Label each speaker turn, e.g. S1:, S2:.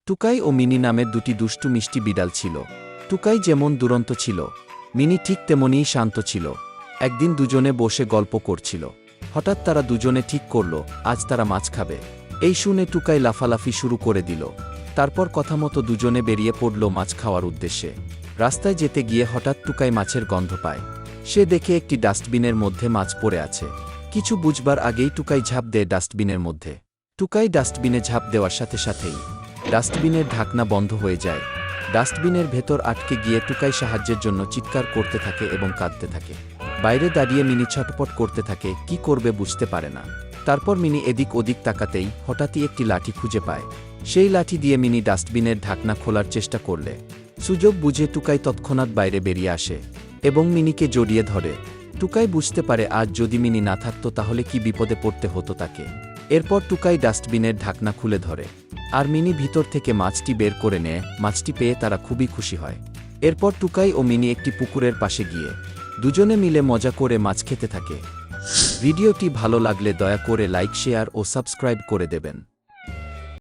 S1: টুকাই ও mini নামের দুটি দুষ্টু মিষ্টি বিড়াল ছিল। টুকাই যেমন দুরন্ত ছিল, মিনি ঠিক তেমনিই শান্ত ছিল। একদিন দুজনে বসে গল্প করছিল। হঠাৎ তারা দুজনে ঠিক করল, আজ তারা মাছ খাবে। এই শুনে টুকাই লাফালাফি শুরু করে দিল। তারপর কথামতো দুজনে বেরিয়ে পড়ল মাছ খাওয়ার উদ্দেশ্যে। রাস্তায় যেতে গিয়ে হঠাৎ টুকাই মাছের গন্ধ পায়। সে দেখে একটি ডাস্টবিনের মধ্যে মাছ পড়ে আছে। কিছু বুঝবার আগেই টুকাই ঝাঁপ দেয় ডাস্টবিনের মধ্যে। টুকাই ডাস্টবিনে ঝাঁপ দেওয়ার সাথে সাথেই ডাস্টবিনের ঢাকনা বন্ধ হয়ে যায়। ডাস্টবিনের ভেতর আটকে গিয়ে টুকাই সাহায্যের জন্য চিৎকার করতে থাকে এবং কাঁদতে থাকে। বাইরে দাঁড়িয়ে মিনি ছটপট করতে থাকে, কি করবে বুঝতে পারে না। তারপর মিনি এদিক ওদিক তাকাতেই হঠাৎই একটি লাঠি খুঁজে পায়। সেই লাঠি দিয়ে মিনি ডাস্টবিনের ঢাকনা খোলার চেষ্টা করলে সুযোগ বুঝে টুকাই তৎক্ষণাৎ বাইরে বেরিয়ে আসে এবং মিনিকে জড়িয়ে ধরে। টুকাই বুঝতে পারে আজ যদি মিনি না থাকত তাহলে কি বিপদে পড়তে হতো তাকে। এরপর টুকাই ডাস্টবিনের ঢাকনা খুলে ধরে আর মিনি ভিতর থেকে মাছটি বের করে নেয়। মাছটি পেয়ে তারা খুবই খুশি হয়। এরপর টুকাই ও মিনি একটি পুকুরের পাশে গিয়ে দুজনে মিলে মজা করে মাছ খেতে থাকে। ভিডিওটি ভালো লাগলে দয়া করে লাইক, শেয়ার ও সাবস্ক্রাইব করে দেবেন।